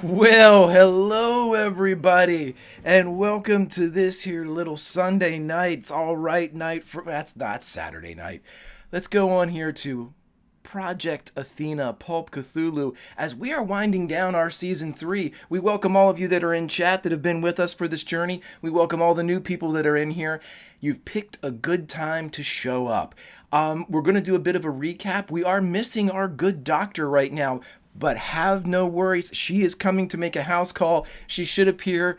Well, hello everybody, and welcome to this here little Sunday night. It's all right night for that's not Saturday night. Let's go on here to Project Athena Pulp Cthulhu as we are winding down our season 3. We welcome all of you that are in chat that have been with us for this journey. We welcome all the new people that are in here. You've picked a good time to show up. We're going to do a bit of a recap. We are missing our good doctor right now, but have no worries. She is coming to make a house call. She should appear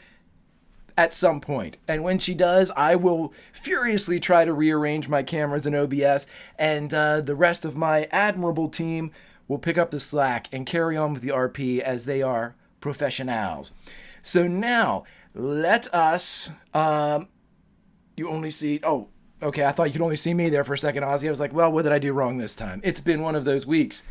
at some point. And when she does, I will furiously try to rearrange my cameras in OBS, and the rest of my admirable team will pick up the slack and carry on with the RP as they are professionals. So now, let us. You only see. Oh, okay. I thought you could only see me there for a second, Ozzy. I was like, well, what did I do wrong this time? It's been one of those weeks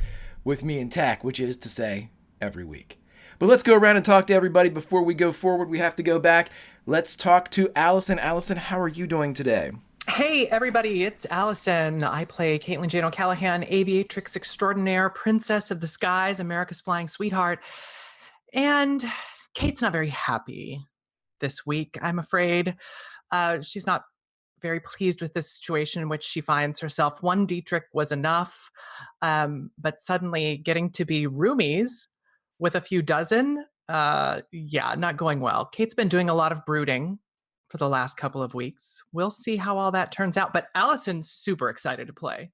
with me and Tech, which is to say, every week. But let's go around and talk to everybody. Before we go forward, we have to go back. Let's talk to Allison. Allison, how are you doing today? Hey, everybody, it's Allison. I play Caitlin Jane O'Callahan, aviatrix extraordinaire, princess of the skies, America's flying sweetheart. And Kate's not very happy this week, I'm afraid. She's not very pleased with this situation in which she finds herself. One Dietrich was enough, but suddenly getting to be roomies with a few dozen, not going well. Kate's been doing a lot of brooding for the last couple of weeks. We'll see how all that turns out, but Allison's super excited to play.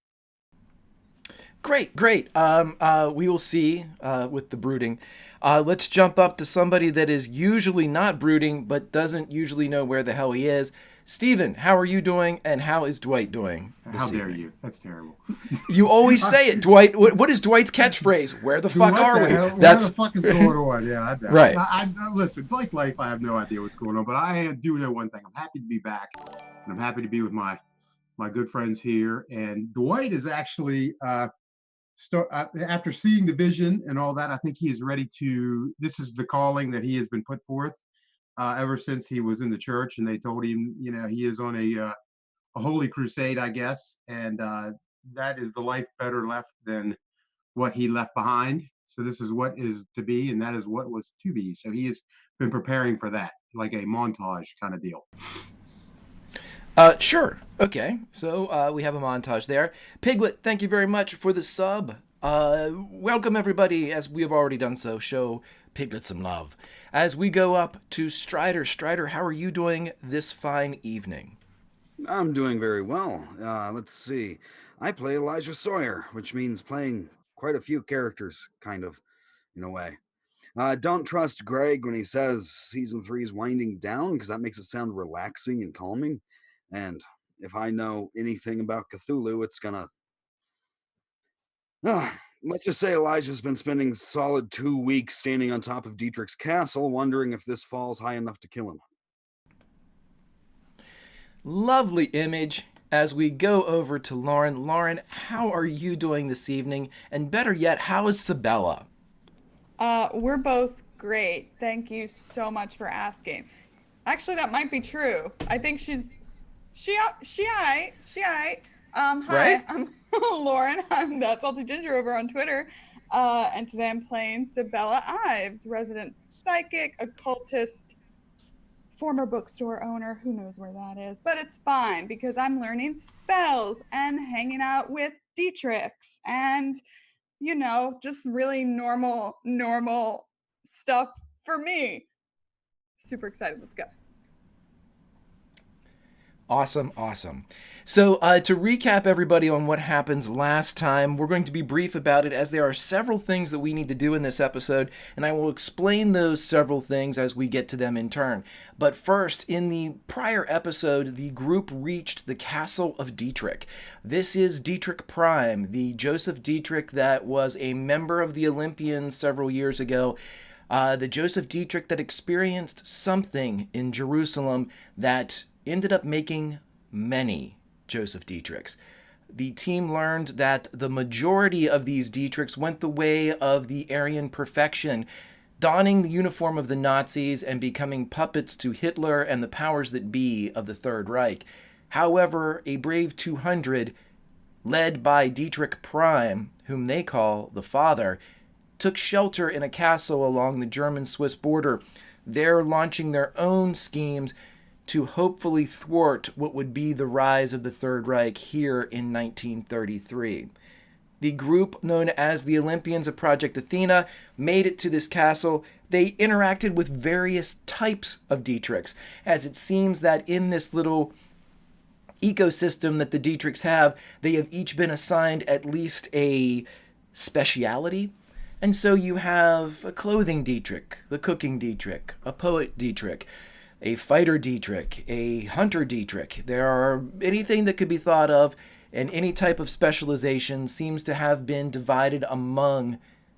Great, great. We will see with the brooding. Let's jump up to somebody that is usually not brooding, but doesn't usually know where the hell he is. Steven, how are you doing, and how is Dwight doing How dare you? That's terrible. You always say it, Dwight. What is Dwight's catchphrase? Where the fuck are we? What the fuck is going on? Yeah, right. Listen, like life, I have no idea what's going on, but I do know one thing. I'm happy to be back, and I'm happy to be with my good friends here. And Dwight is actually after seeing the vision and all that, I think he is ready to. This is the calling that he has been put forth ever since he was in the church, and they told him, he is on a holy crusade, I guess, and that is the life better left than what he left behind. So this is what is to be, and that is what was to be. So he has been preparing for that, like a montage kind of deal. Sure. Okay. So we have a montage there. Piglet, thank you very much for the sub. Welcome everybody, as we have already done so. Show Piglet some love. As we go up to Strider. Strider, how are you doing this fine evening? I'm doing very well. Let's see. I play Elijah Sawyer, which means playing quite a few characters, kind of, in a way. Don't trust Greg when he says season 3 is winding down, because that makes it sound relaxing and calming. And if I know anything about Cthulhu, it's gonna. Let's just say Elijah's been spending solid 2 weeks standing on top of Dietrich's castle, wondering if this falls high enough to kill him. Lovely image. As we go over to Lauren. Lauren, how are you doing this evening? And better yet, how is Sabella? We're both great. Thank you so much for asking. Actually, that might be true. I think she aight. Hi, Right? I'm Lauren. I'm that salty ginger over on Twitter. And today I'm playing Sabella Ives, resident psychic, occultist, former bookstore owner. Who knows where that is? But it's fine because I'm learning spells and hanging out with Dietrichs and just really normal stuff for me. Super excited. Let's go. Awesome, awesome. So to recap everybody on what happens last time, we're going to be brief about it as there are several things that we need to do in this episode, and I will explain those several things as we get to them in turn. But first, in the prior episode, the group reached the Castle of Dietrich. This is Dietrich Prime, the Joseph Dietrich that was a member of the Olympians several years ago. The Joseph Dietrich that experienced something in Jerusalem that ended up making many Joseph Dietrichs. The team learned that the majority of these Dietrichs went the way of the Aryan perfection, donning the uniform of the Nazis and becoming puppets to Hitler and the powers that be of the Third Reich. However, a brave 200, led by Dietrich Prime, whom they call the Father, took shelter in a castle along the German-Swiss border. They're launching their own schemes to hopefully thwart what would be the rise of the Third Reich here in 1933. The group known as the Olympians of Project Athena made it to this castle. They interacted with various types of Dietrichs, as it seems that in this little ecosystem that the Dietrichs have, they have each been assigned at least a speciality. And so you have a clothing Dietrich, the cooking Dietrich, a poet Dietrich, a fighter Dietrich, a hunter Dietrich. There are anything that could be thought of, and any type of specialization seems to have been divided among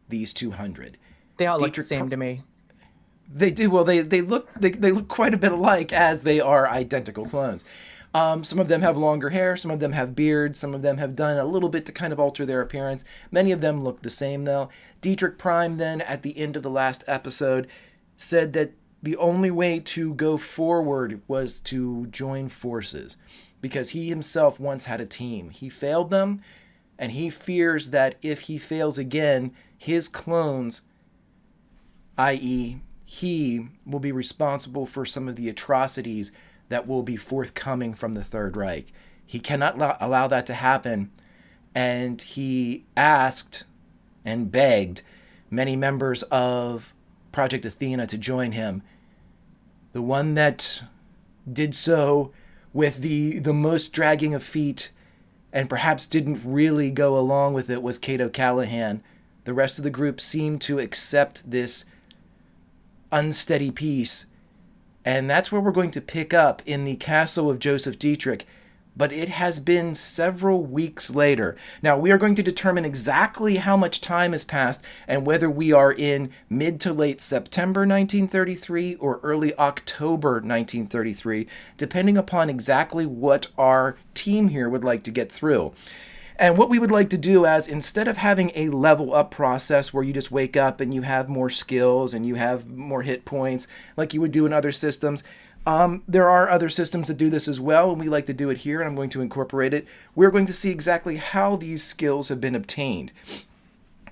these 200. They all look the same to me. They do. Well, they look quite a bit alike, as they are identical clones. Some of them have longer hair, some of them have beards, some of them have done a little bit to kind of alter their appearance. Many of them look the same, though. Dietrich Prime, then, at the end of the last episode, said that the only way to go forward was to join forces, because he himself once had a team. He failed them, and he fears that if he fails again, his clones, i.e., he, will be responsible for some of the atrocities that will be forthcoming from the Third Reich. He cannot allow that to happen, and he asked and begged many members of Project Athena to join him. The one that did so with the most dragging of feet and perhaps didn't really go along with it was Cato Callahan. The rest of the group seemed to accept this unsteady peace. And that's where we're going to pick up, in the castle of Joseph Dietrich. But it has been several weeks later. Now, we are going to determine exactly how much time has passed and whether we are in mid to late September 1933 or early October 1933, depending upon exactly what our team here would like to get through. And what we would like to do, as instead of having a level up process where you just wake up and you have more skills and you have more hit points like you would do in other systems, there are other systems that do this as well, and we like to do it here, and I'm going to incorporate it. We're going to see exactly how these skills have been obtained.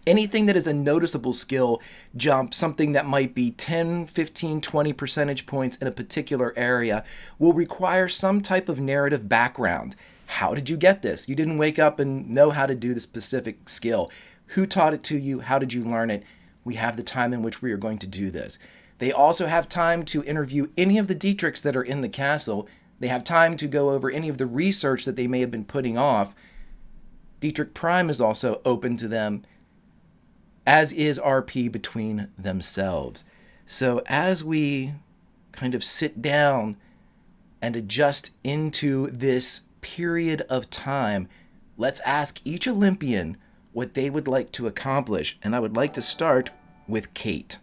Anything that is a noticeable skill jump, something that might be 10, 15, 20 percentage points in a particular area, will require some type of narrative background. How did you get this? You didn't wake up and know how to do the specific skill. Who taught it to you? How did you learn it? We have the time in which we are going to do this. They also have time to interview any of the Dietrichs that are in the castle. They have time to go over any of the research that they may have been putting off. Dietrich Prime is also open to them, as is RP between themselves. So as we kind of sit down and adjust into this period of time, let's ask each Olympian what they would like to accomplish. And I would like to start with Kate.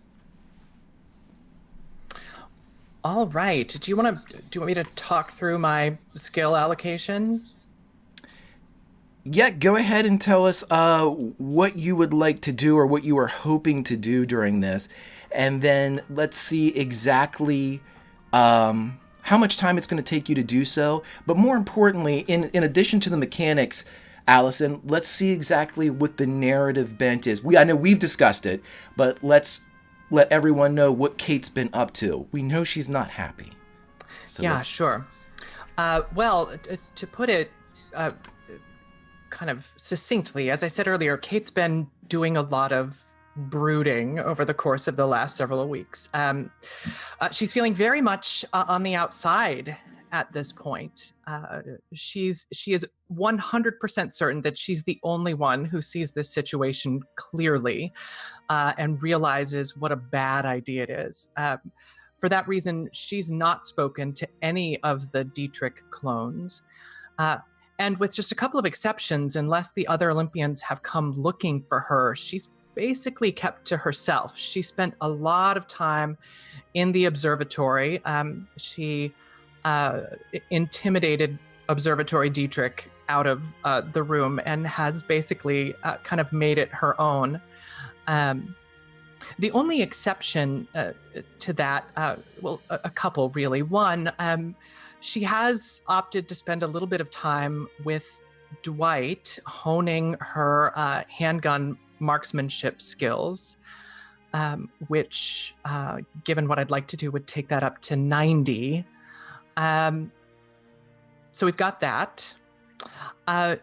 All right. Do you want me to talk through my skill allocation? Yeah, go ahead and tell us what you would like to do or what you are hoping to do during this. And then let's see exactly how much time it's going to take you to do so. But more importantly, in addition to the mechanics, Allison, let's see exactly what the narrative bent is. I know we've discussed it, but let's let everyone know what Kate's been up to. We know she's not happy. So yeah, sure. Well, to put it kind of succinctly, as I said earlier, Kate's been doing a lot of brooding over the course of the last several weeks. She's feeling very much on the outside at this point. She is 100% certain that she's the only one who sees this situation clearly and realizes what a bad idea it is. For that reason, she's not spoken to any of the Dietrich clones. And with just a couple of exceptions, unless the other Olympians have come looking for her, she's basically kept to herself. She spent a lot of time in the observatory. She intimidated Observatory Dietrich out of the room and has basically kind of made it her own. The only exception to that, well, a couple really. One, she has opted to spend a little bit of time with Dwight, honing her handgun marksmanship skills, which, given what I'd like to do, would take that up to 90. So we've got that.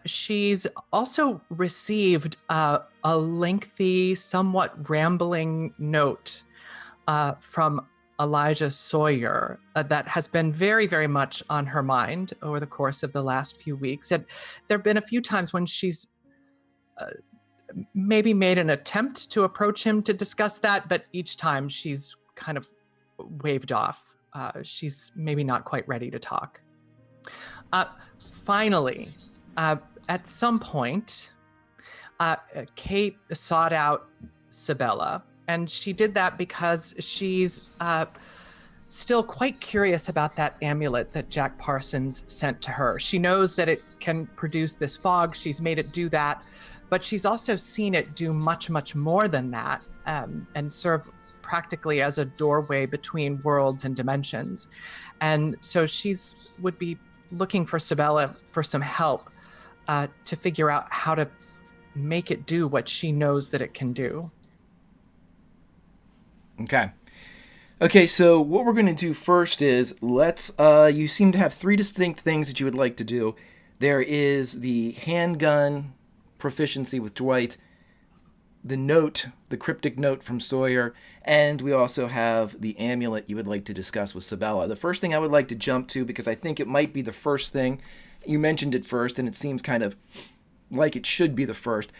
She's also received a lengthy, somewhat rambling note from Elijah Sawyer that has been very, very much on her mind over the course of the last few weeks. And there have been a few times when she's maybe made an attempt to approach him to discuss that, but each time she's kind of waved off. She's maybe not quite ready to talk. Finally, at some point, Kate sought out Sabella, and she did that because she's still quite curious about that amulet that Jack Parsons sent to her. She knows that it can produce this fog. She's made it do that, but she's also seen it do much, much more than that, and serve practically as a doorway between worlds and dimensions. And so would be looking for Sabella for some help to figure out how to make it do what she knows that it can do. Okay, so what we're going to do first is you seem to have 3 distinct things that you would like to do. There is the handgun proficiency with Dwight, the cryptic note from Sawyer, and we also have the amulet you would like to discuss with Sabella. The first thing I would like to jump to, because I think it might be the first thing, you mentioned it first, and it seems kind of like it should be the first.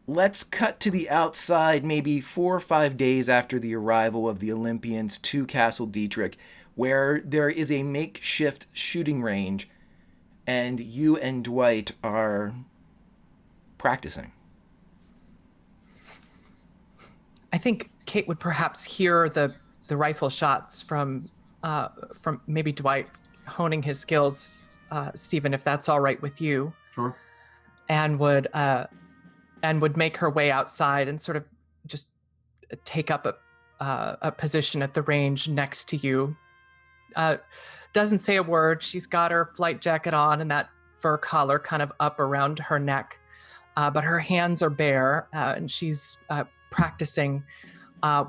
Let's cut to the outside maybe 4 or 5 days after the arrival of the Olympians to Castle Dietrich, where there is a makeshift shooting range, and you and Dwight are practicing. I think Kate would perhaps hear the rifle shots from maybe Dwight honing his skills, Stephen, if that's all right with you. Sure. And would make her way outside and sort of just take up a position at the range next to you. Doesn't say a word. She's got her flight jacket on and that fur collar kind of up around her neck, but her hands are bare, and she's practicing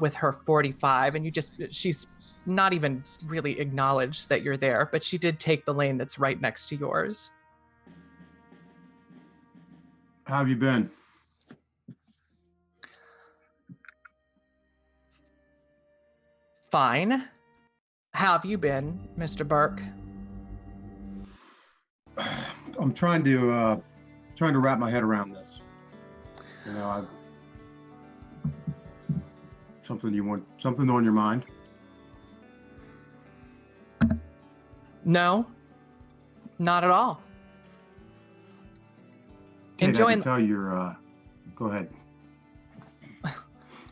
with her 45, and she's not even really acknowledged that you're there, but she did take the lane that's right next to yours. How have you been? Fine. How have you been, Mr. Burke? I'm trying to wrap my head around this. You know, something on your mind? No, not at all. Kate, Enjoying. I can tell you're. Go ahead.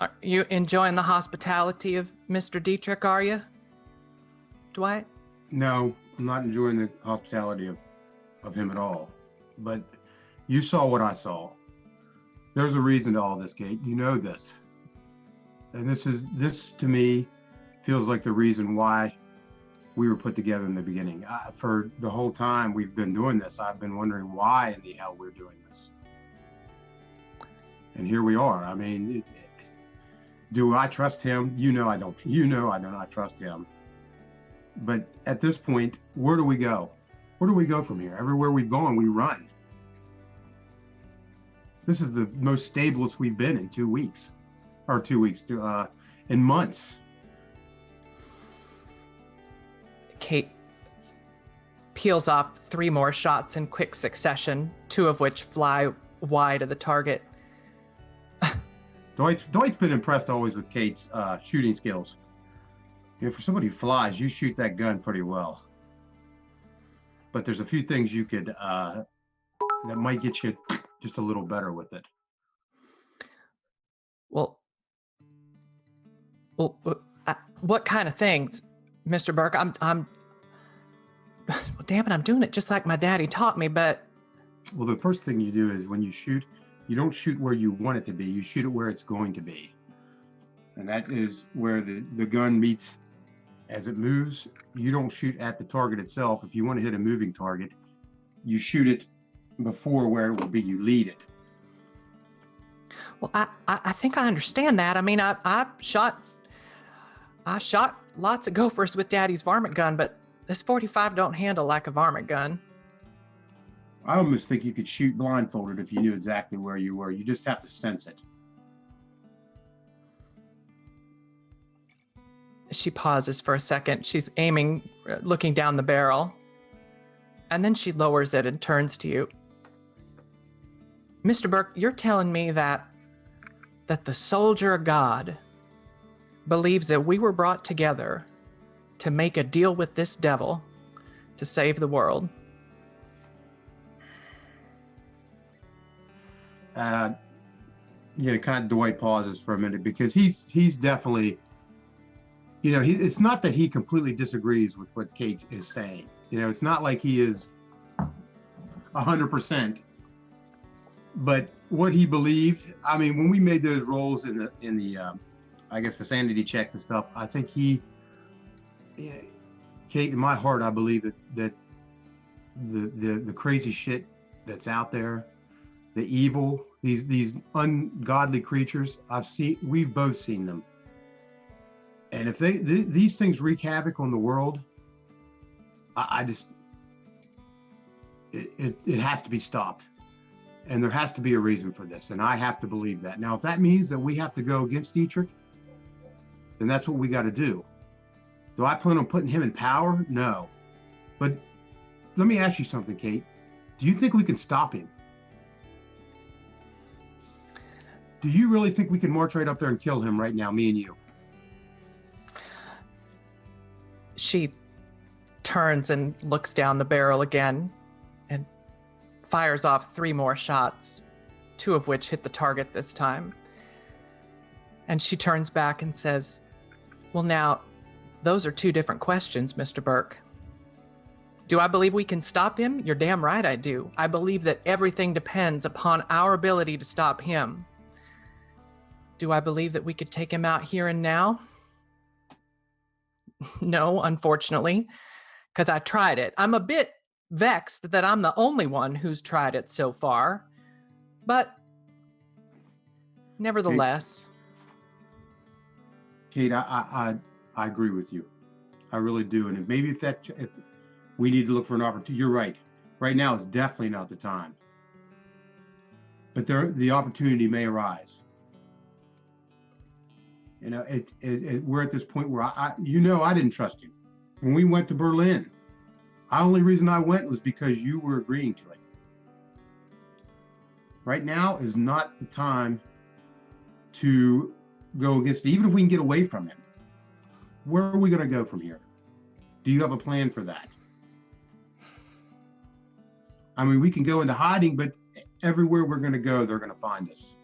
Are you enjoying the hospitality of Mr. Dietrich? Are you, Dwight? No, I'm not enjoying the hospitality of him at all. But you saw what I saw. There's a reason to all this, Kate. You know this. And this to me feels like the reason why we were put together in the beginning. For the whole time we've been doing this, I've been wondering why in the hell we're doing this. And here we are. I mean, do I trust him? You know I don't. You know I do not trust him. But at this point, where do we go? Where do we go from here? Everywhere we've gone, we run. This is the most stablest we've been in 2 weeks. Or 2 weeks, in months. Kate peels off 3 more shots in quick succession, 2 of which fly wide of the target. Dwight's been impressed always with Kate's shooting skills. You know, for somebody who flies, you shoot that gun pretty well. But there's a few things you could that might get you just a little better with it. Well, what kind of things, Mr. Burke? I'm damn it, I'm doing it just like my daddy taught me, but... Well, the first thing you do is when you shoot, you don't shoot where you want it to be, you shoot it where it's going to be. And that is where the gun meets as it moves. You don't shoot at the target itself. If you want to hit a moving target, you shoot it before where it will be, you lead it. Well, I think I understand that. I mean, I shot lots of gophers with Daddy's varmint gun, but this 45 don't handle like a varmint gun. I almost think you could shoot blindfolded if you knew exactly where you were. You just have to sense it. She pauses for a second. She's aiming, looking down the barrel. And then she lowers it and turns to you. Mr. Burke, you're telling me that the soldier God believes that we were brought together to make a deal with this devil to save the world. Kind of Dwight pauses for a minute because he's definitely, it's not that he completely disagrees with what Kate is saying. It's not like he is 100%, but what he believed. I mean, when we made those rolls in the I guess the sanity checks and stuff, I think Kate, in my heart, I believe that the crazy shit that's out there, the evil, these ungodly creatures, we've both seen them. And if these things wreak havoc on the world, it has to be stopped. And there has to be a reason for this. And I have to believe that. Now, if that means that we have to go against Dietrich, then that's what we got to do. Do I plan on putting him in power? No. But let me ask you something, Kate. Do you think we can stop him? Do you really think we can march right up there and kill him right now, me and you? She turns and looks down the barrel again and fires off 3 more shots, 2 of which hit the target this time. And she turns back and says, well, now, those are 2 different questions, Mr. Burke. Do I believe we can stop him? You're damn right I do. I believe that everything depends upon our ability to stop him. Do I believe that we could take him out here and now? No, unfortunately, because I tried it. I'm a bit vexed that I'm the only one who's tried it so far, but nevertheless. Kate, I agree with you. I really do. And if we need to look for an opportunity, you're right. Right now is definitely not the time. But the opportunity may arise. We're at this point where I didn't trust you. When we went to Berlin, the only reason I went was because you were agreeing to it. Right now is not the time to go against it, even if we can get away from him. Where are we going to go from here? Do you have a plan for that? I mean, we can go into hiding, but everywhere we're going to go, they're going to find us.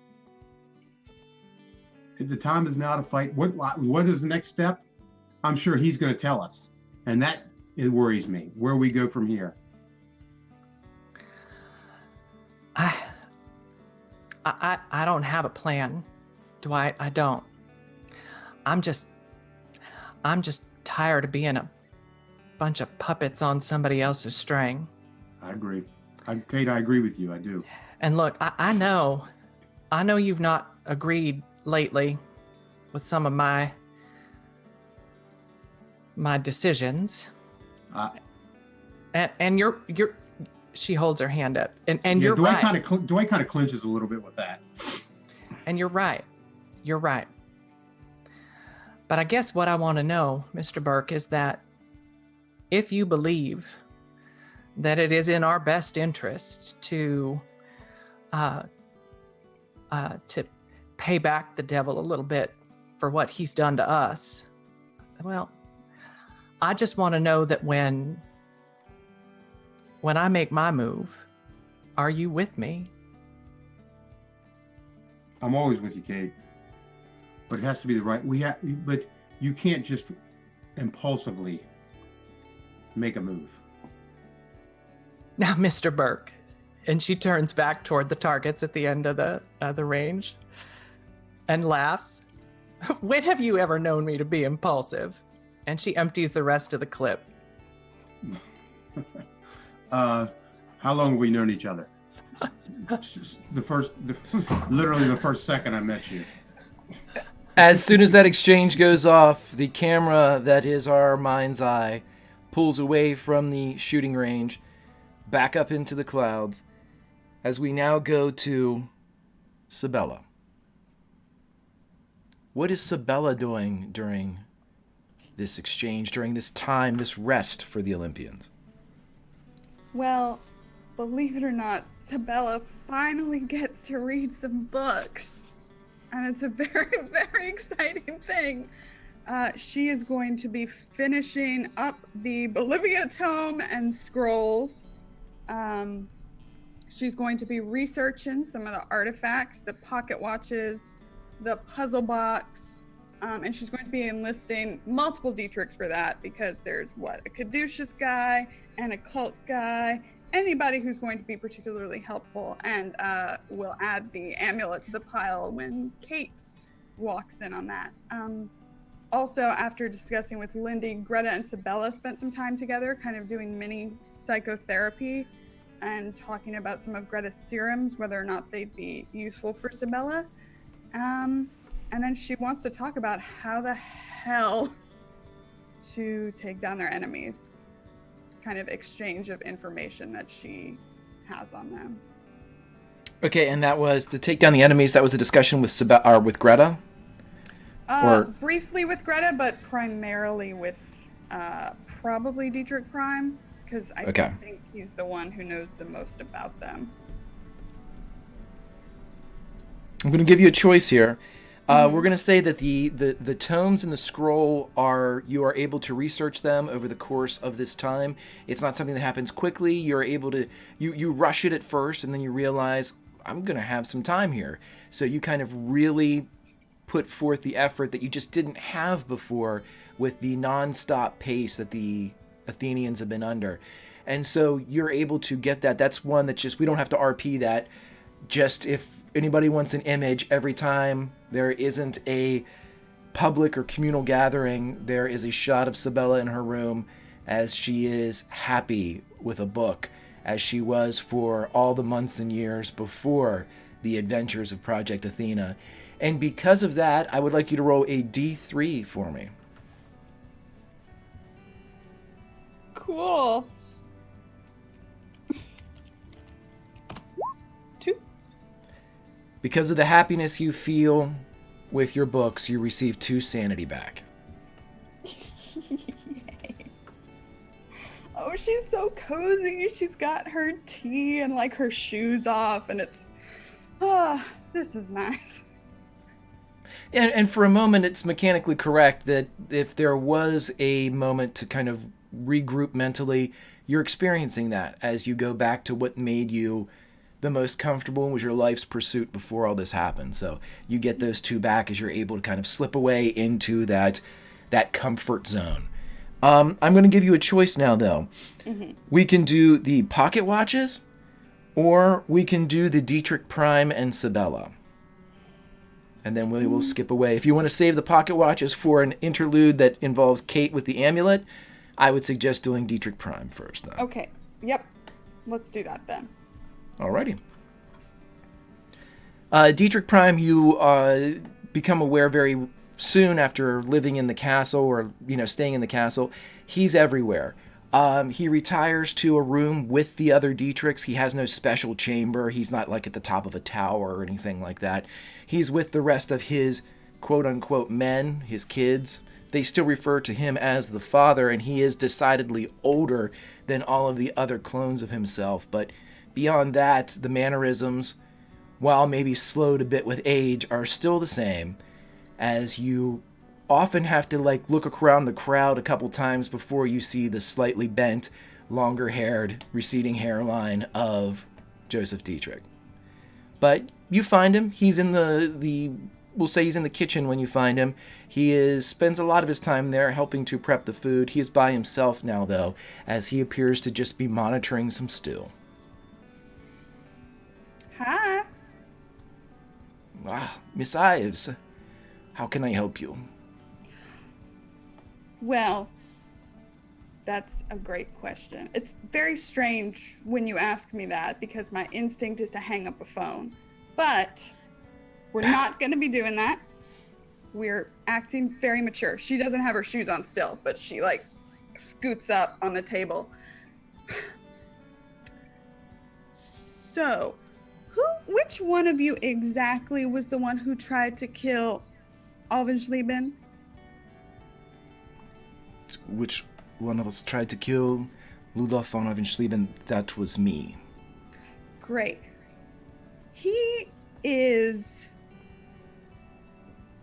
The time is now to fight. What is the next step? I'm sure he's going to tell us. And it worries me, where we go from here. I don't have a plan, Dwight. I don't. I'm just tired of being a bunch of puppets on somebody else's string. I agree. Kate, I agree with you. I do. And look, I know you've not agreed lately with some of my decisions. And you're she holds her hand up and you're right. Dwight kind of clinches a little bit with that. And you're right. But I guess what I want to know, Mr. Burke, is that if you believe that it is in our best interest to pay back the devil a little bit for what he's done to us, well, I just want to know that when I make my move, are you with me? I'm always with you, Kate. But it has to be the right. But you can't just impulsively make a move. Now, Mr. Burke, and she turns back toward the targets at the end of the range and laughs. When have you ever known me to be impulsive? And she empties the rest of the clip. How long have we known each other? literally the first second I met you. As soon as that exchange goes off, the camera that is our mind's eye pulls away from the shooting range, back up into the clouds, as we now go to Sabella. What is Sabella doing during this exchange, during this time, this rest for the Olympians? Well, believe it or not, Sabella finally gets to read some books. And it's a very, very exciting thing. She is going to be finishing up the Bolivia tome and scrolls. She's going to be researching some of the artifacts, the pocket watches, the puzzle box, and she's going to be enlisting multiple Dietrichs for that, because there's a caduceus guy, an occult guy, anybody who's going to be particularly helpful, and we'll add the amulet to the pile when Kate walks in on that. Also, after discussing with Lindy, Greta and Sabella spent some time together, kind of doing mini psychotherapy and talking about some of Greta's serums, whether or not they'd be useful for Sabella. And then she wants to talk about how the hell to take down their enemies. Kind of exchange of information that she has on them. Okay, and that was to take down the enemies. That was a discussion with with Greta? Briefly with Greta, but primarily with probably Dietrich Prime, because I think he's the one who knows the most about them. I'm going to give you a choice here. We're going to say that the tomes in the scroll you are able to research them over the course of this time. It's not something that happens quickly. You're able to, you rush it at first, and then you realize, I'm going to have some time here. So you kind of really put forth the effort that you just didn't have before with the non-stop pace that the Athenians have been under. And so you're able to get that. That's one that just, we don't have to RP that. Just if anybody wants an image, every time there isn't a public or communal gathering, there is a shot of Sabella in her room as she is happy with a book, as she was for all the months and years before the adventures of Project Athena. And because of that, I would like you to roll a D3 for me. Cool. 2. Because of the happiness you feel with your books, you receive 2 sanity back. Oh, she's so cozy. She's got her tea and like her shoes off, and it's, this is nice. And for a moment, it's mechanically correct that if there was a moment to kind of regroup mentally, you're experiencing that as you go back to what made you the most comfortable and was your life's pursuit before all this happened. So you get those 2 back as you're able to kind of slip away into that comfort zone. I'm going to give you a choice now, though. Mm-hmm. We can do the pocket watches, or we can do the Dietrich Prime and Sabella. And then we will skip away. If you want to save the pocket watches for an interlude that involves Kate with the amulet, I would suggest doing Dietrich Prime first, though. Okay. Yep. Let's do that then. Alrighty. Dietrich Prime, you become aware very soon after living in the castle, or staying in the castle. He's everywhere. He retires to a room with the other Dietrichs. He has no special chamber. He's not like at the top of a tower or anything like that. He's with the rest of his quote-unquote men, his kids. They still refer to him as the father, and he is decidedly older than all of the other clones of himself. But beyond that, the mannerisms, while maybe slowed a bit with age, are still the same, as you often have to look around the crowd a couple times before you see the slightly bent, longer-haired, receding hairline of Joseph Dietrich. But you find him. He's in we'll say he's in the kitchen when you find him. He spends a lot of his time there helping to prep the food. He is by himself now, though, as he appears to just be monitoring some stew. Hi. Miss Ives, how can I help you? Well, That's a great question. It's very strange when you ask me that because my instinct is to hang up a phone. But we're not going to be doing that. We're acting very mature. She doesn't have her shoes on still, but she like scoots up on the table. So, which one of you exactly was the one who tried to kill Alvensleben? Which one of us tried to kill Ludolf von Alvensleben? That was me. Great. He is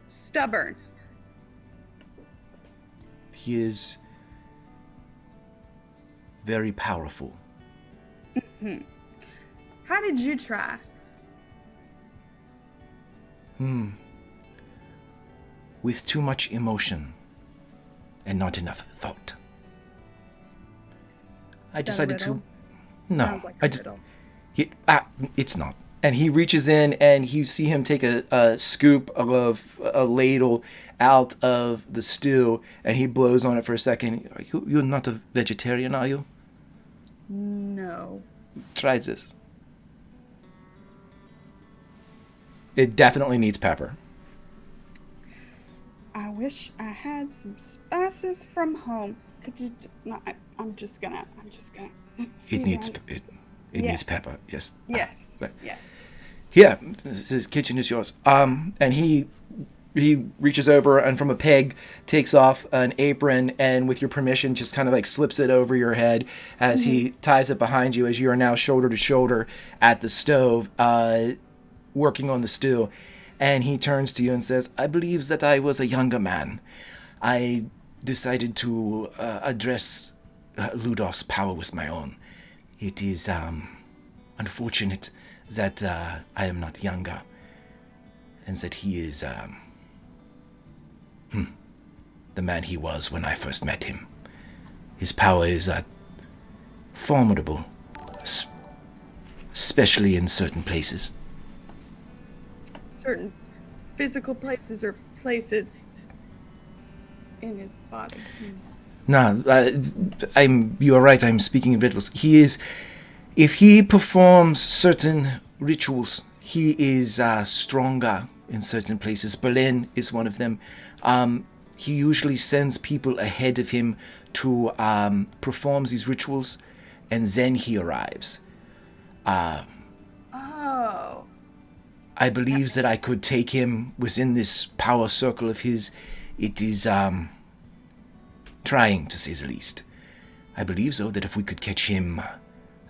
stubborn. He is very powerful. How did you try? With too much emotion and not enough thought. I decided to. No, Sounds like a I just. riddle. It's not. And he reaches in, and you see him take a scoop of a ladle out of the stew, and he blows on it for a second. You're not a vegetarian, are you? No. Try this. It definitely needs pepper. I wish I had some spices from home. Could you? No, I'm just gonna. It needs Excuse me. it needs Yes. pepper. Yes. Yes. But- Yes. Yeah, his kitchen is yours. And he reaches over and from a peg takes off an apron and with your permission just kind of like slips it over your head as he ties it behind you as you are now shoulder to shoulder at the stove, working on the stew. And he turns to you and says, I believe that I was a younger man. I decided to address Ludolf's power with my own. It is unfortunate that I am not younger, and that he is the man he was when I first met him. His power is formidable, especially in certain places. Certain physical places or places in his body. No, you are right, I'm speaking in riddles. He is, if he performs certain rituals, he is stronger in certain places. Berlin is one of them. He usually sends people ahead of him to perform these rituals, and then he arrives. Oh. I believe that I could take him within this power circle of his. It is trying, to say the least. I believe, though, that if we could catch him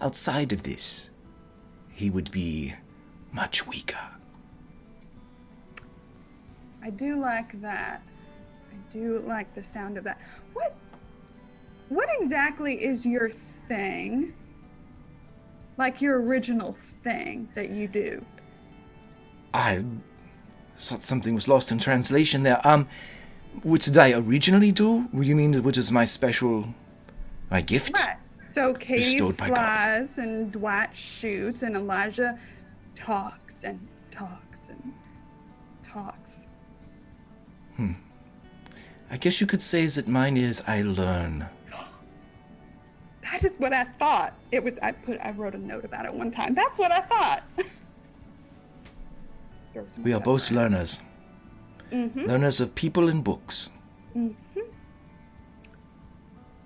outside of this, he would be much weaker. I do like that. I do like the sound of that. What exactly is your thing? Like your original thing that you do? I thought something was lost in translation there. What did I originally do? You mean which is my gift? Right. So Katie Bestowed by God. flies and Dwight shoots and Elijah talks and talks and talks. I guess you could say that mine is I learn. That is what I thought. It was I wrote a note about it one time. That's what I thought. We are both learners. Learners of people and books.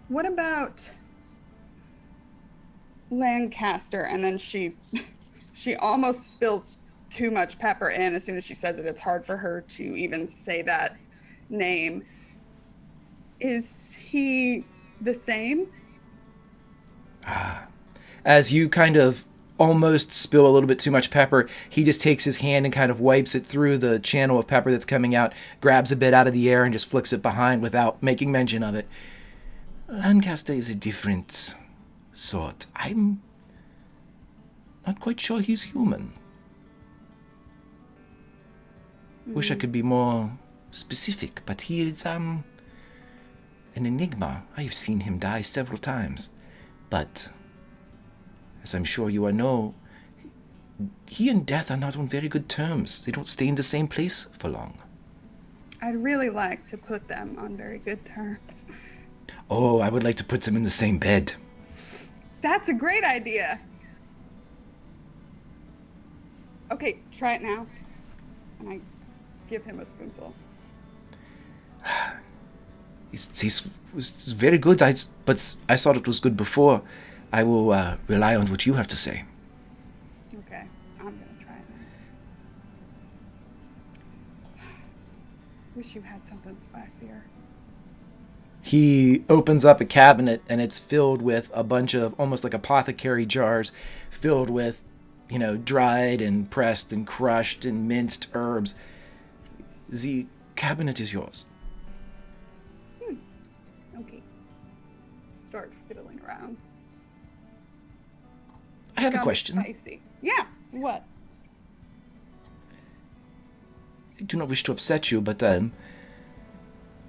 What about Lancaster? And then she almost spills too much pepper in. As soon as she says it, it's hard for her to even say that name. Is he the same? As you kind of almost spill a little bit too much pepper, he just takes his hand and kind of wipes it through the channel of pepper that's coming out, grabs a bit out of the air and just flicks it behind without making mention of it. Lancaster is a different sort. I'm not quite sure he's human. Wish I could be more specific, but he is an enigma. I have seen him die several times, but as I'm sure you know, he and death are not on very good terms. They don't stay in the same place for long. I'd really like to put them on very good terms. Oh, I would like to put them in the same bed. That's a great idea. Okay, try it now. And I give him a spoonful. He's was very good, but I thought it was good before. I will rely on what you have to say. Okay, I'm gonna try it now. Wish you had something spicier. He opens up a cabinet, and it's filled with a bunch of almost like apothecary jars filled with, dried and pressed and crushed and minced herbs. The cabinet is yours. Okay. Start fiddling around. I have a Got question. Spicy. Yeah. What? I do not wish to upset you, but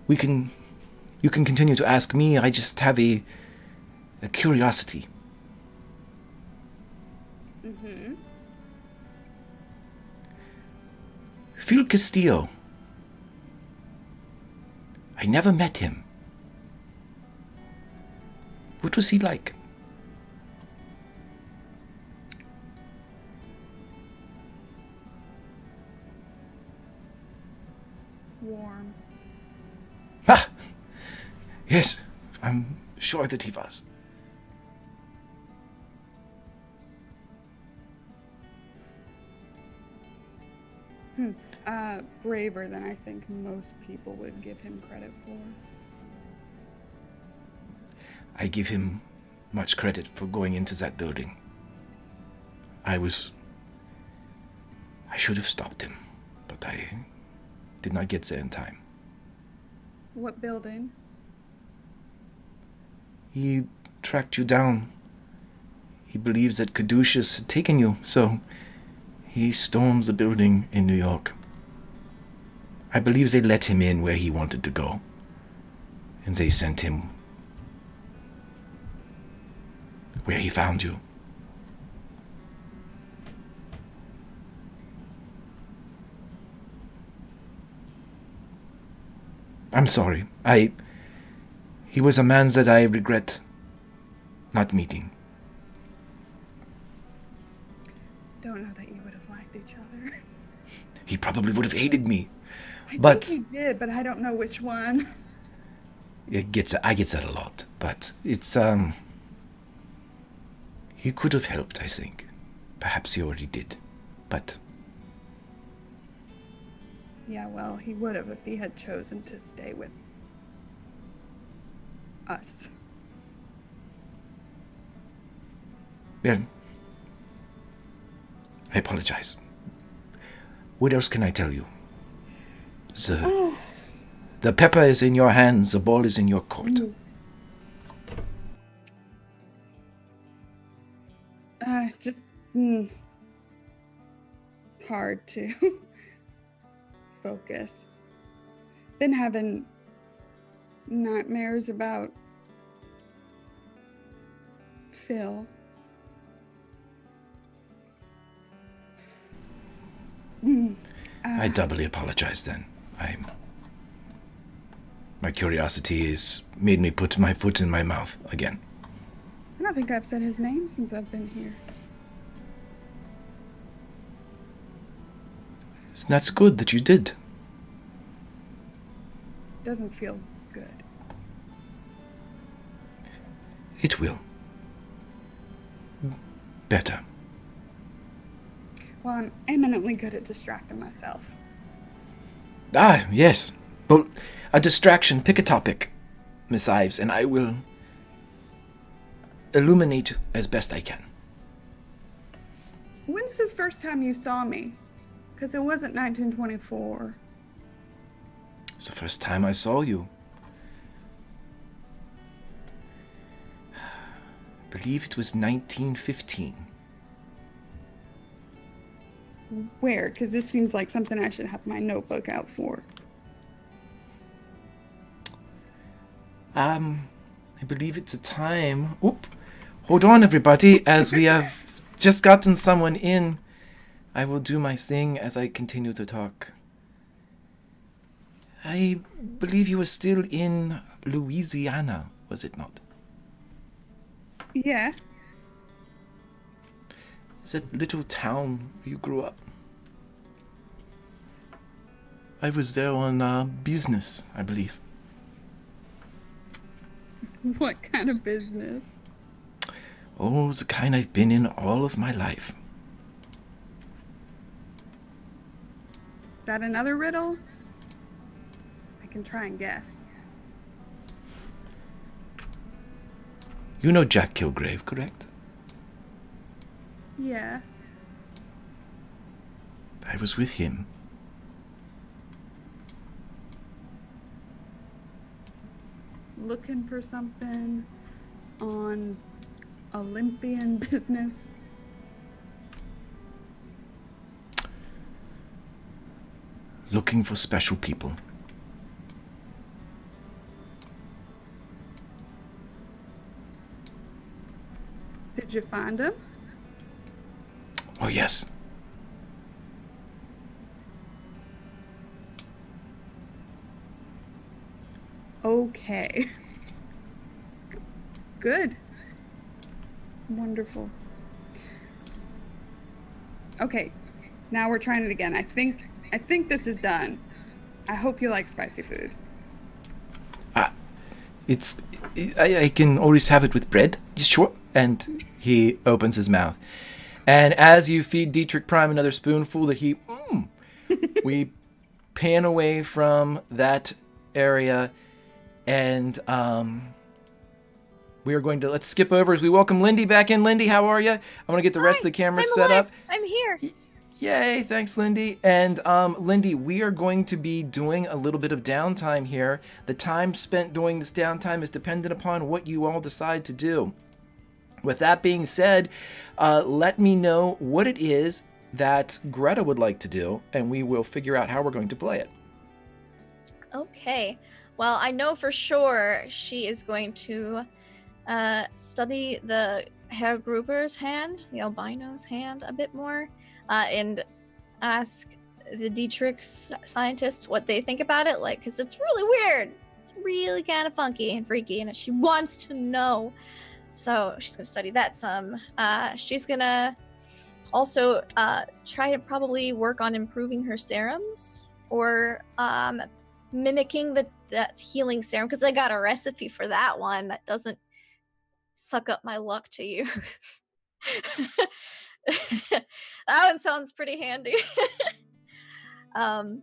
you can continue to ask me. I just have a curiosity. Mm-hmm. Phil Castillo. I never met him. What was he like? Warm. Ah! Yes, I'm sure that he was. Braver than I think most people would give him credit for. I give him much credit for going into that building. I should have stopped him, but I did not get there in time. What building? He tracked you down. He believes that Caduceus had taken you, so he storms the building in New York. I believe they let him in where he wanted to go, and they sent him where he found you. I'm sorry. He was a man that I regret not meeting. Don't know that you would have liked each other. He probably would have hated me. I But think he did, but I don't know which one. I get that a lot. But it's he could have helped, I think. Perhaps he already did. But Yeah, well, he would have if he had chosen to stay with us. yeah. I apologize. What else can I tell you? The pepper is in your hands, the ball is in your court. Just hard to focus. Been having nightmares about Phil. I doubly apologize then. My curiosity has made me put my foot in my mouth again. I don't think I've said his name since I've been here. That's good that you did. Doesn't feel good. It will. Better. Well, I'm eminently good at distracting myself. Ah, yes. Well, a distraction. Pick a topic, Miss Ives, and I will illuminate as best I can. When's the first time you saw me? Because it wasn't 1924. It's the first time I saw you. I believe it was 1915. Where? Because this seems like something I should have my notebook out for. I believe it's a time. Oop. Hold on, everybody, as we have just gotten someone in. I will do my thing as I continue to talk. I believe you were still in Louisiana was it not? Yeah. Is that little town where you grew up? I was there on business, I believe. What kind of business? Oh, the kind I've been in all of my life. Is that another riddle? I can try and guess. You know Jack Kilgrave, correct? Yeah. I was with him. Looking for something on Olympian business. Looking for special people. Did you find him? Oh, yes. Okay. Good. Wonderful. Okay, now we're trying it again. I think this is done. I hope you like spicy food. I can always have it with bread. Sure. And he opens his mouth. And as you feed Dietrich Prime another spoonful, we pan away from that area, and we are going to, let's skip over as we welcome Lindy back in. Lindy, how are you? I want to get the rest of the cameras set up. I'm here. Yay, thanks, Lindy. And Lindy, we are going to be doing a little bit of downtime here. The time spent doing this downtime is dependent upon what you all decide to do. With that being said, let me know what it is that Greta would like to do, and we will figure out how we're going to play it. Okay. Well, I know for sure she is going to study the Herr Gruber's hand, the albino's hand, a bit more, and ask the Dietrich scientists what they think about it, like, because it's really weird. It's really kind of funky and freaky, and she wants to know. So she's going to study that some. She's going to also try to probably work on improving her serums, or mimicking that healing serum, because I got a recipe for that one that doesn't suck up my luck to use. That one sounds pretty handy. And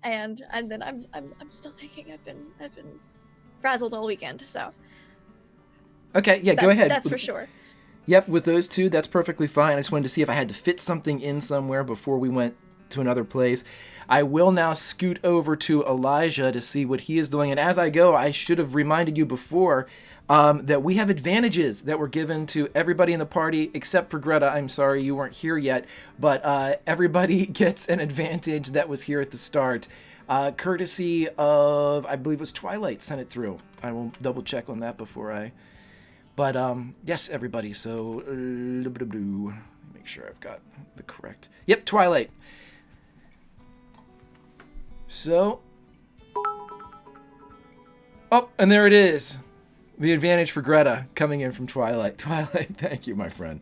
then I'm still thinking I've been frazzled all weekend, so Okay, yeah, go ahead. That's for sure. Yep, with those two, that's perfectly fine. I just wanted to see if I had to fit something in somewhere before we went to another place. I will now scoot over to Elijah to see what he is doing. And as I go, I should have reminded you before that we have advantages that were given to everybody in the party except for Greta. I'm sorry you weren't here yet, but everybody gets an advantage that was here at the start. Courtesy of, I believe it was Twilight sent it through. I will double check on that before I... But yes, everybody, so make sure I've got the correct... Yep, Twilight. So... Oh, and there it is. The advantage for Greta coming in from Twilight. Twilight, thank you, my friend.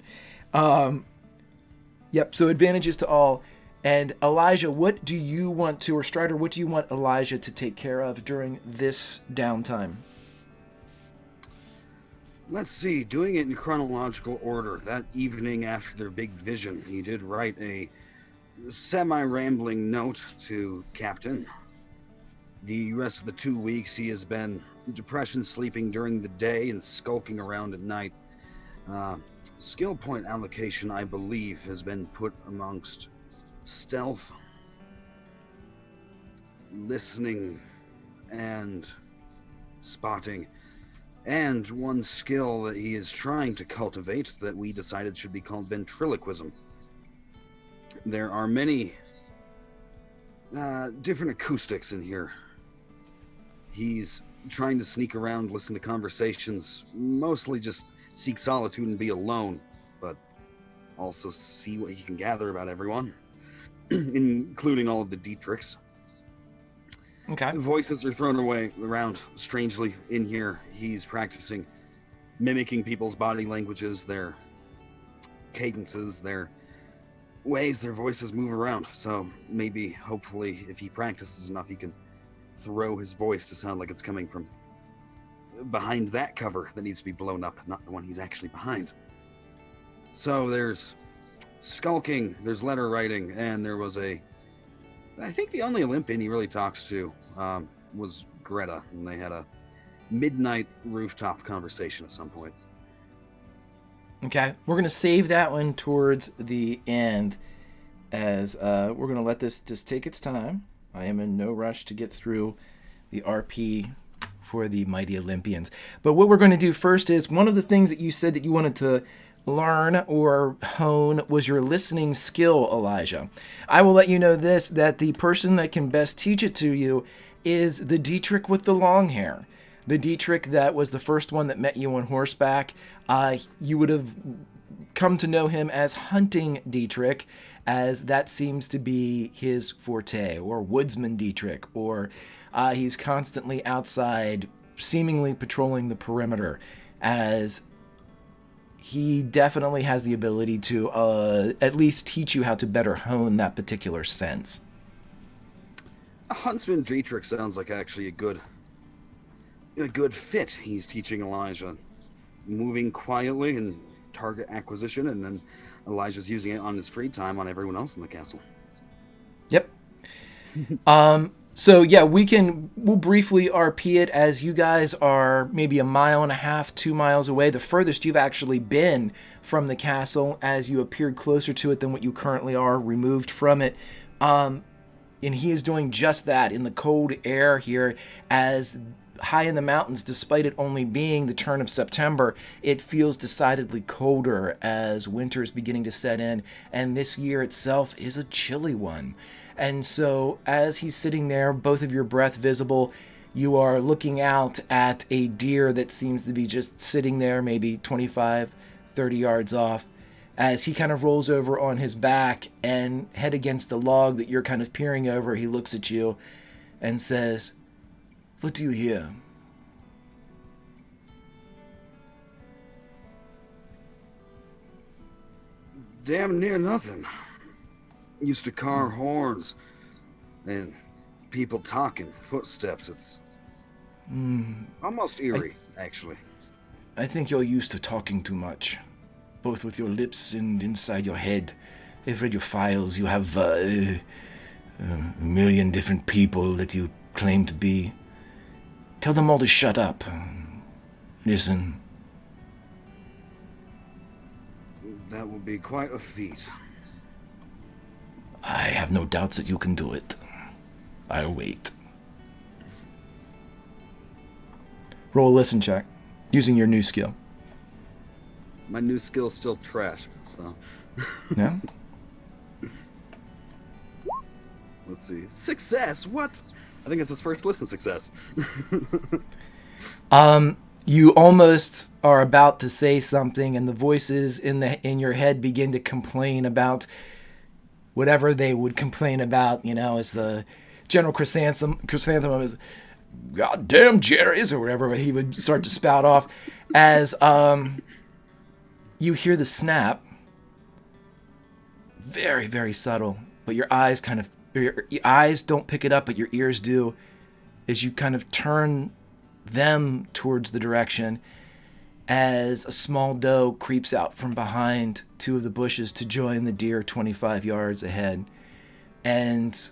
Yep, so advantages to all. And Elijah, what do you want to, or Strider, what do you want Elijah to take care of during this downtime? Let's see, doing it in chronological order. That evening after their big vision, he did write a semi-rambling note to Captain. The rest of the 2 weeks he has been depression sleeping during the day and skulking around at night. Skill point allocation, I believe, has been put amongst stealth, listening, and spotting. And one skill that he is trying to cultivate that we decided should be called ventriloquism. There are many different acoustics in here. He's trying to sneak around, listen to conversations, mostly just seek solitude and be alone, but also see what he can gather about everyone, including all of the Dietrichs. Okay. Voices are thrown away around strangely in here. He's practicing mimicking people's body languages, their cadences, their ways their voices move around. So maybe, hopefully, if he practices enough, he can throw his voice to sound like it's coming from behind that cover that needs to be blown up, not the one he's actually behind. So there's skulking, there's letter writing, and there was I think the only Olympian he really talks to was Greta, and they had a midnight rooftop conversation at some point. Okay. We're going to save that one towards the end, as we're going to let this just take its time. I am in no rush to get through the RP for the Mighty Olympians. But what we're going to do first is, one of the things that you said that you wanted to learn or hone was your listening skill, Elijah. I will let you know this, that the person that can best teach it to you is the Dietrich with the long hair. The Dietrich that was the first one that met you on horseback. You would have come to know him as Hunting Dietrich, as that seems to be his forte, or Woodsman Dietrich, or he's constantly outside, seemingly patrolling the perimeter, as he definitely has the ability to at least teach you how to better hone that particular sense. A Huntsman Dietrich sounds like actually a good fit. He's teaching Elijah moving quietly and target acquisition, and then Elijah's using it on his free time on everyone else in the castle. Yep. So yeah, we'll briefly RP it, as you guys are maybe 1.5 miles, 2 miles away. The furthest you've actually been from the castle, as you appeared closer to it than what you currently are, removed from it. And he is doing just that in the cold air here, as high in the mountains, despite it only being the turn of September, it feels decidedly colder as winter's beginning to set in, and this year itself is a chilly one. And so as he's sitting there, both of your breath visible, you are looking out at a deer that seems to be just sitting there, maybe 25, 30 yards off, as he kind of rolls over on his back and head against the log that you're kind of peering over. He looks at you and says, "What do you hear?" Damn near nothing. Used to car horns and people talking, footsteps. It's almost eerie, actually. I think you're used to talking too much, both with your lips and inside your head. They've read your files. You have a million different people that you claim to be. Tell them all to shut up. Listen. That would be quite a feat. I have no doubts that you can do it. I'll wait. Roll a listen check, using your new skill. My new skill's still trash, so... Yeah? Let's see. Success! What? I think it's his first listen success. You almost are about to say something, and the voices in your head begin to complain about whatever they would complain about, as the General Chrysanthemum is, "Goddamn Jerry's," or whatever he would start to spout off, as you hear the snap, very, very subtle, but your eyes don't pick it up, but your ears do, as you kind of turn them towards the direction, as a small doe creeps out from behind two of the bushes to join the deer 25 yards ahead. And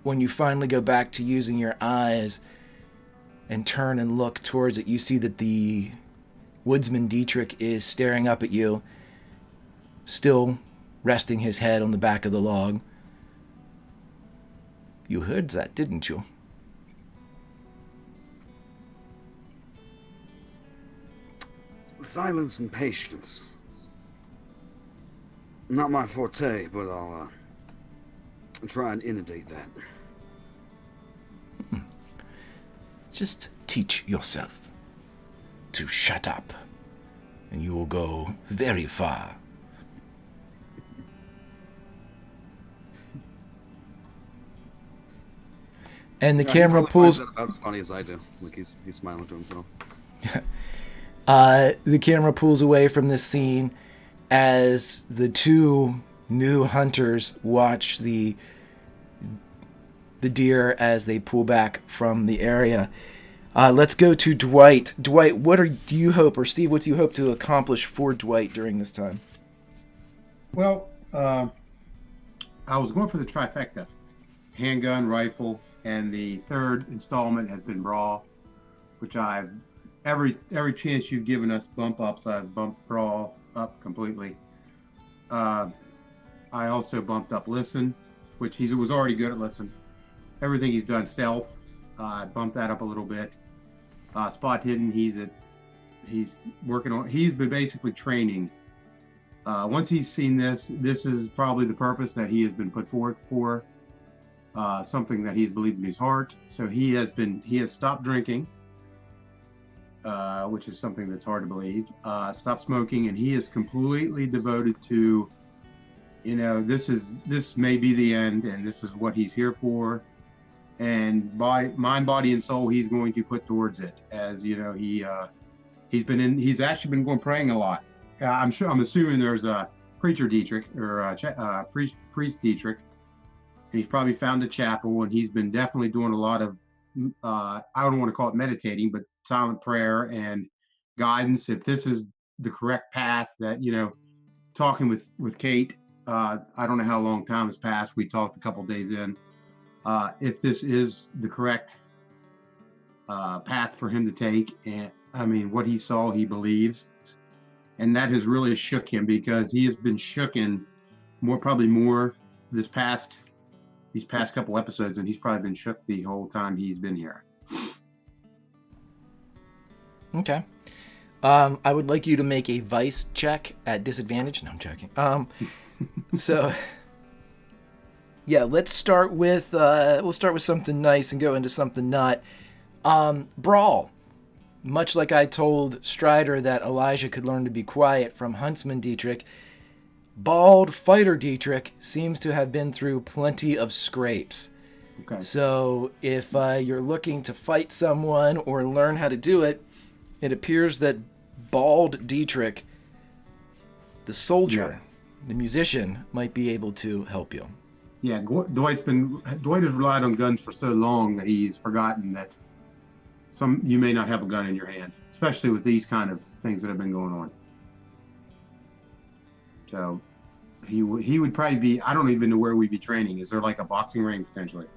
when you finally go back to using your eyes and turn and look towards it, you see that the Woodsman Dietrich is staring up at you, still resting his head on the back of the log. You heard that, didn't you? Silence and patience. Not my forte, but I'll try and inundate that. Just teach yourself to shut up, and you will go very far. And the Yeah, camera he probably finds pulls. it about as funny as I do. Like he's smiling to himself. The camera pulls away from this scene as the two new hunters watch the deer as they pull back from the area. Let's go to Dwight. Dwight, do you hope, or Steve, what do you hope to accomplish for Dwight during this time? Well, I was going for the trifecta: handgun, rifle, and the third installment has been brawl, which I've every chance you've given us bump ups, I've bumped brawl up completely. Uh, I also bumped up listen, which he was already good at listen. Everything he's done stealth, I bumped that up a little bit. Spot hidden, he's working on. He's been basically training. Once he's seen this is probably the purpose that he has been put forth for. Something that he's believed in his heart. So he has stopped drinking, which is something that's hard to believe. Stopped smoking, and he is completely devoted to, this may be the end, and this is what he's here for. And by mind, body, and soul, he's going to put towards it. As he's actually been going praying a lot. I'm assuming there's a preacher Dietrich or a priest Dietrich. He's probably found a chapel, and he's been definitely doing a lot of, I don't want to call it meditating, but silent prayer and guidance. If this is the correct path that, talking with Kate, I don't know how long time has passed. We talked a couple days in. If this is the correct path for him to take, and I mean, what he saw, he believes, and that has really shook him, because he has been shooken probably more these past couple episodes, and he's probably been shook the whole time he's been here. Okay. I would like you to make a vice check at disadvantage. No, I'm joking. So, yeah, let's start with we'll start with something nice and go into something not. Brawl. Much like I told Strider that Elijah could learn to be quiet from Huntsman Dietrich, Bald Fighter Dietrich seems to have been through plenty of scrapes. Okay. So if you're looking to fight someone or learn how to do it, it appears that Bald Dietrich, the soldier, the musician, might be able to help you. Yeah, Dwight has relied on guns for so long that he's forgotten that you may not have a gun in your hand, especially with these kind of things that have been going on. So he would probably be, I don't even know where we'd be training. Is there like a boxing ring potentially,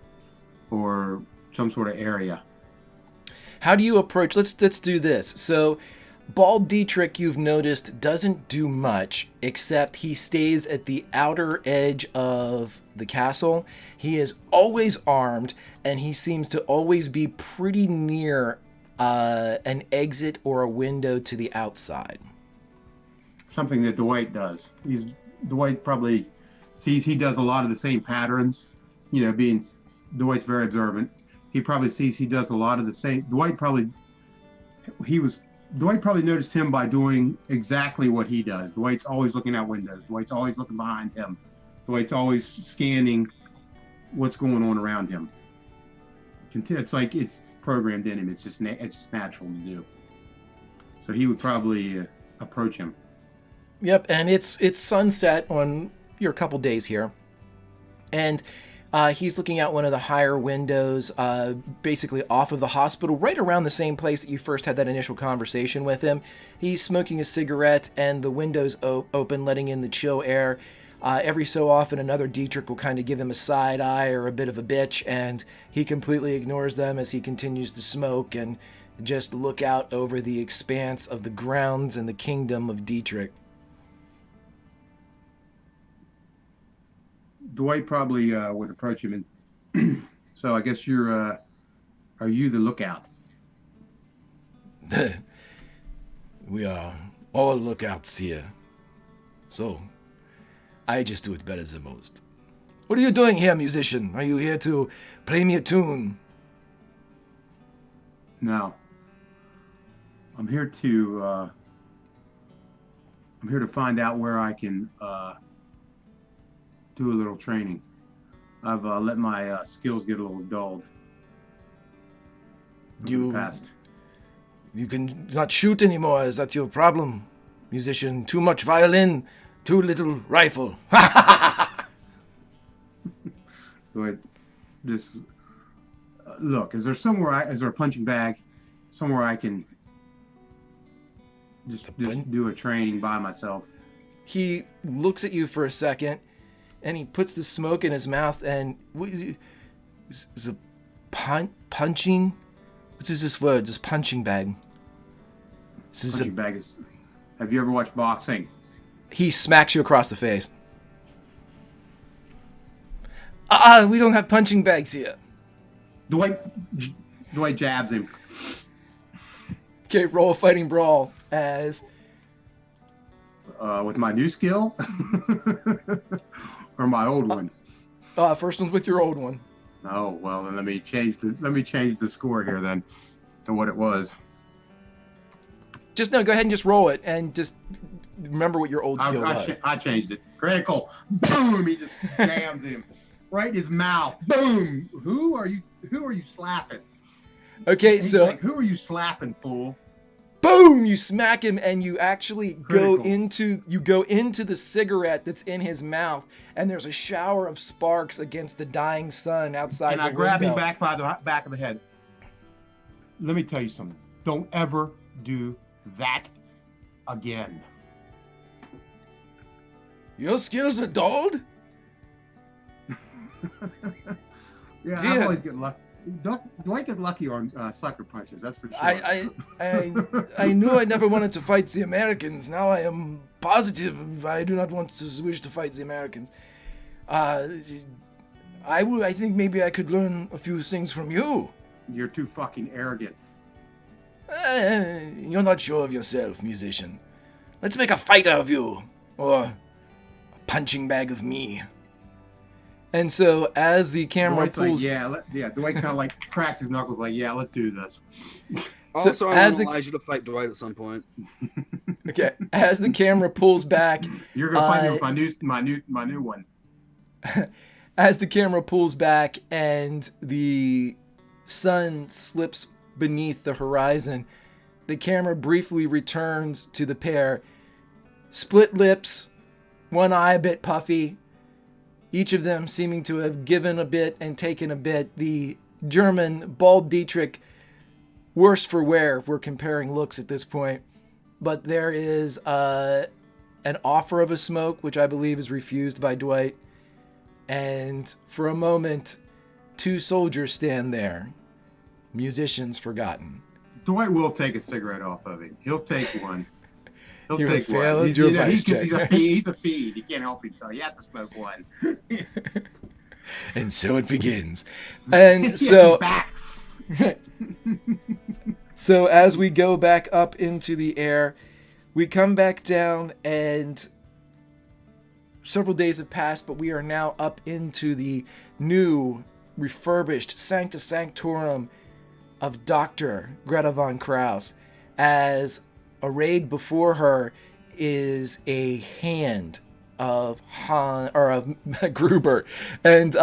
or some sort of area? How do you approach? Let's do this. So, Bald Dietrich, you've noticed, doesn't do much, except he stays at the outer edge of the castle. He is always armed, and he seems to always be pretty near an exit or a window to the outside. Something that Dwight does. Dwight probably sees he does a lot of the same patterns. Being Dwight's very observant. He probably sees he does a lot of the same. Dwight probably noticed him by doing exactly what he does. Dwight's always looking out windows. Dwight's always looking behind him. Dwight's always scanning what's going on around him. It's like it's programmed in him. It's just natural to do. So he would probably approach him. Yep, and it's sunset on your couple days here, and he's looking out one of the higher windows, basically off of the hospital, right around the same place that you first had that initial conversation with him. He's smoking a cigarette, and the window's open, letting in the chill air. Every so often, another Dietrich will kind of give him a side eye or a bit of a bitch, and he completely ignores them as he continues to smoke and just look out over the expanse of the grounds and the kingdom of Dietrich. Dwight probably would approach him, and so I guess are you the lookout? We are all lookouts here. So, I just do it better than most. What are you doing here, musician? Are you here to play me a tune? No. I'm here to find out where I can do a little training. I've let my skills get a little dulled. for the You past. you can not shoot anymore. Is that your problem, musician? Too much violin, too little rifle. But just look. Is there a punching bag somewhere I can just do a training by myself? He looks at you for a second, and he puts the smoke in his mouth. And what is a punching? What is this word? This punching bag. Punching bag is. Have you ever watched boxing? He smacks you across the face. We don't have punching bags here. Dwight jabs him. Okay, roll a fighting brawl as With my new skill, or my old one. First one's with your old one. Oh well, then let me change the score here then to what it was. Just no, go ahead and just roll it, and just remember what your old skill was. I changed it. Critical. Boom! He just jams him right in his mouth. Boom! Who are you slapping? Okay, so like, who are you slapping, fool? boom! You smack him, and you actually Critical. go into the cigarette that's in his mouth, and there's a shower of sparks against the dying sun outside. And the I grab him window. back by the back of the head. Let me tell you something. Don't ever do that again. Your skills are dulled? Yeah, Dear. I always get lucky. Dwight get lucky on sucker punches. That's for sure. I knew I never wanted to fight the Americans. Now I am positive I do not wish to fight the Americans. I think maybe I could learn a few things from you. You're too fucking arrogant. You're not sure of yourself, musician. Let's make a fight out of you, or a punching bag of me. And so, as the camera Dwight's pulls, like, Dwight kind of like cracks his knuckles, like, yeah, let's do this. Also, I as want the- Elijah to fight Dwight at some point. okay, as the camera pulls back, You're gonna fight me with my new one. as the camera pulls back and the sun slips beneath the horizon, the camera briefly returns to the pair. Split lips, one eye a bit puffy, each of them seeming to have given a bit and taken a bit. The German, bald Dietrich, worse for wear if we're comparing looks at this point. But there is an offer of a smoke, which I believe is refused by Dwight. And for a moment, two soldiers stand there. Musicians forgotten. Dwight will take a cigarette off of him. He'll take one. He'll You take failed one. your vice He's check. he's a feed. He can't help himself. He has to smoke one. And so it begins. And Yeah, so, he's back. so as we go back up into the air, we come back down, and several days have passed, but we are now up into the new, refurbished Sancta Sanctorum of Dr. Greta von Krauss, as arrayed before her is a hand of Gruber, and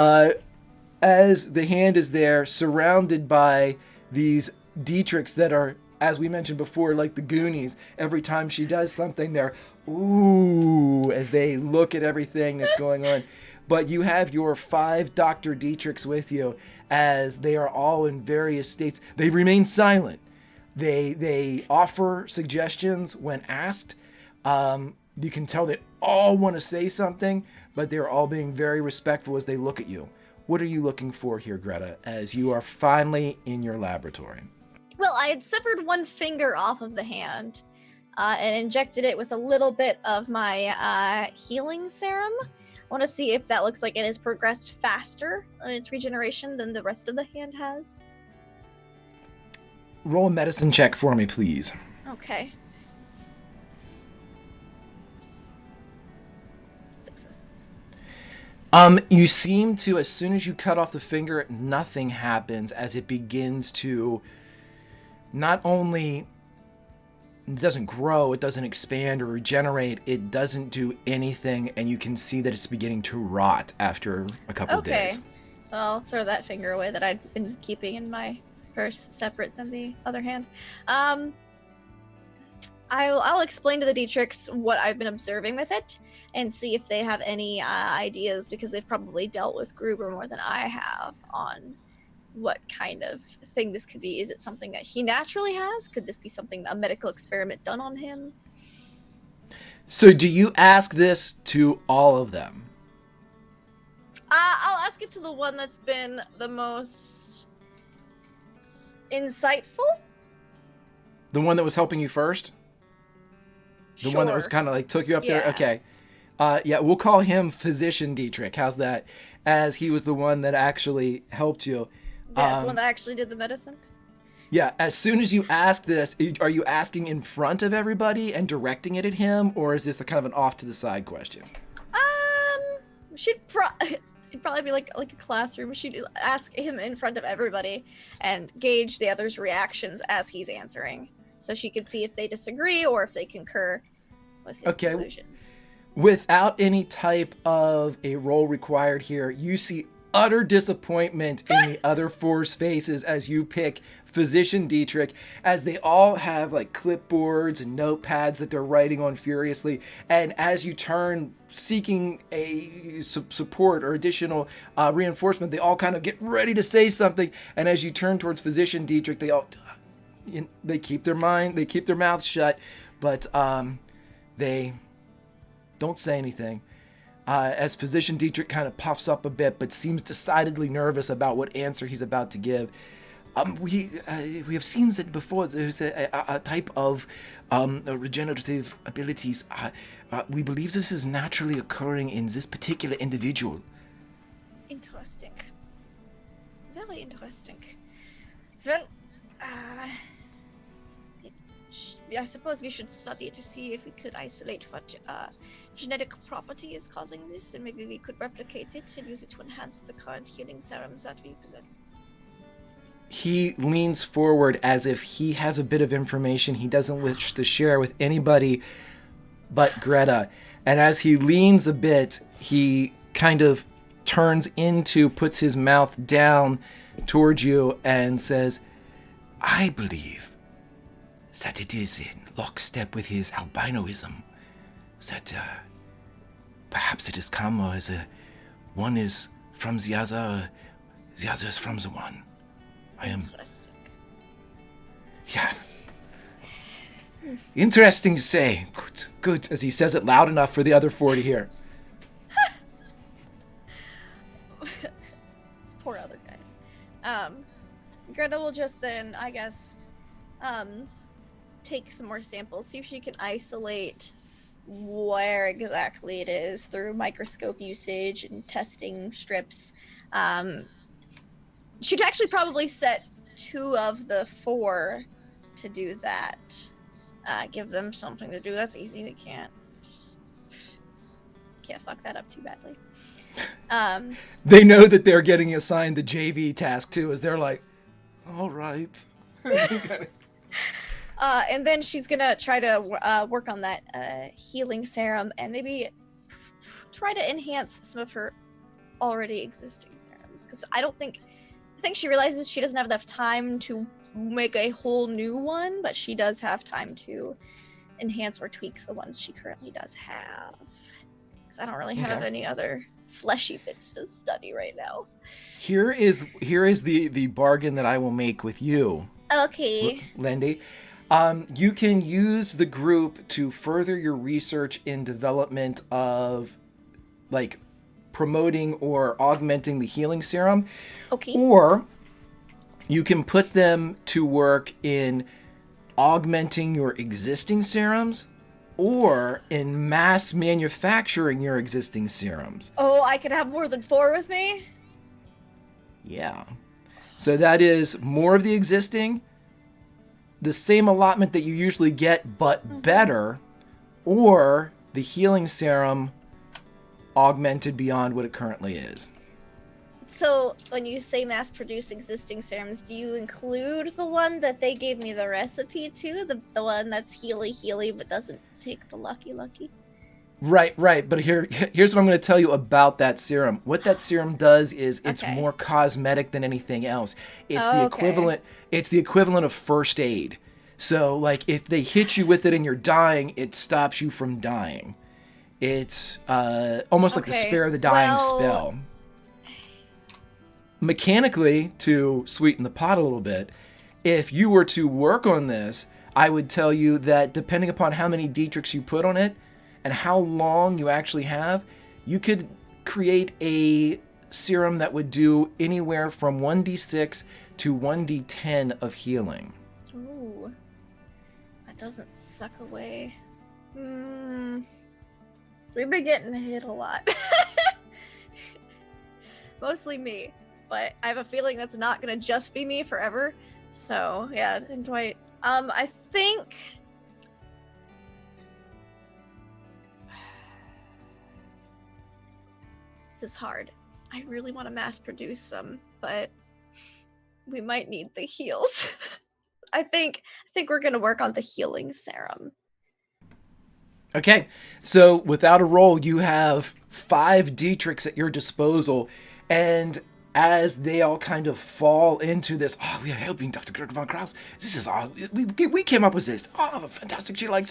as the hand is there, surrounded by these Dietrichs that are, as we mentioned before, like the Goonies. Every time she does something, they're ooh as they look at everything that's going on. But you have your 5 Dr. Dietrichs with you, as they are all in various states. They remain silent. They offer suggestions when asked. You can tell they all want to say something, but they're all being very respectful as they look at you. What are you looking for here, Greta, as you are finally in your laboratory? Well, I had severed one finger off of the hand and injected it with a little bit of my healing serum. I want to see if that looks like it has progressed faster in its regeneration than the rest of the hand has. Roll a medicine check for me, please. Okay. Success. You seem to, as soon as you cut off the finger, nothing happens, as it begins to not only, it doesn't grow, it doesn't expand or regenerate, it doesn't do anything, and you can see that it's beginning to rot after a couple Okay. days. So I'll throw that finger away that I'd been keeping in my purse separate than the other hand. I'll explain to the Dietrichs what I've been observing with it and see if they have any ideas, because they've probably dealt with Gruber more than I have on what kind of thing this could be. Is it something that he naturally has? Could this be something, a medical experiment done on him? So do you ask this to all of them? I'll ask it to the one that's been the most insightful. The one that was helping you first? The one that was kind of like took you up there? Okay. Yeah, we'll call him Physician Dietrich. How's that? As he was the one that actually helped you. Yeah, the one that actually did the medicine. Yeah, as soon as you ask this, are you asking in front of everybody and directing it at him, or is this a kind of an off to the side question? It'd probably be like a classroom. She'd ask him in front of everybody and gauge the others' reactions as he's answering, so she could see if they disagree or if they concur with his conclusions. Without any type of a role required here, you see utter disappointment in the other four's faces as you pick Physician Dietrich, as they all have like clipboards and notepads that they're writing on furiously, and as you turn seeking a support or additional reinforcement, they all kind of get ready to say something, and as you turn towards Physician Dietrich, they keep their mouths shut, but they don't say anything. As Physician Dietrich kind of puffs up a bit, but seems decidedly nervous about what answer he's about to give. We have seen that before. There's a type of regenerative abilities. We believe this is naturally occurring in this particular individual. Interesting. Very interesting. Well, I suppose we should study to see if we could isolate what genetic property is causing this, and maybe we could replicate it and use it to enhance the current healing serums that we possess. He leans forward as if he has a bit of information he doesn't wish to share with anybody but Greta. And as he leans a bit, he kind of puts his mouth down towards you and says, I believe that it is in lockstep with his albinoism, that perhaps it has come, or one is from the other, the other is from the one. Interesting. Yeah. Interesting to say. Good. As he says it loud enough for the other four to hear. These poor other guys. Greta will just then, I guess, take some more samples, see if she can isolate where exactly it is through microscope usage and testing strips. She'd actually probably set 2 of the 4 to do that. Give them something to do. That's easy. They can't fuck that up too badly. They know that they're getting assigned the JV task too, as they're like, all right. And then she's gonna try to work on that healing serum and maybe try to enhance some of her already existing serums, because I think she realizes she doesn't have enough time to make a whole new one, but she does have time to enhance or tweak the ones she currently does have. Because I don't really have any other fleshy bits to study right now. Here is the bargain that I will make with you. Okay. Lindy. You can use the group to further your research in development of, like, promoting or augmenting the healing serum. Okay. Or you can put them to work in augmenting your existing serums or in mass manufacturing your existing serums. Oh, I could have more than 4 with me? Yeah. So that is more of the existing, the same allotment that you usually get, but better, or the healing serum augmented beyond what it currently is. So when you say mass produce existing serums, do you include the one that they gave me the recipe to? The one that's healy but doesn't take the lucky? Right. But here's what I'm going to tell you about that serum. What that serum does is it's Okay. more cosmetic than anything else. It's Oh, the okay. equivalent. It's the equivalent of first aid. So, like, if they hit you with it and you're dying, it stops you from dying. It's almost like the Okay, spare the dying well- spell. Mechanically, to sweeten the pot a little bit, if you were to work on this, I would tell you that depending upon how many Dietrichs you put on it and how long you actually have, you could create a serum that would do anywhere from 1d6 to 1d10 of healing. Ooh. That doesn't suck away. We've been getting hit a lot. Mostly me. But I have a feeling that's not gonna just be me forever. So yeah, and Dwight. I think this is hard. I really want to mass produce some, but we might need the heals. I think we're gonna work on the healing serum. Okay, so without a roll, you have 5 Dietrichs at your disposal, and as they all kind of fall into this, we are helping Dr. Kirk von Kraus. This is all we came up with this. Oh, fantastic! She likes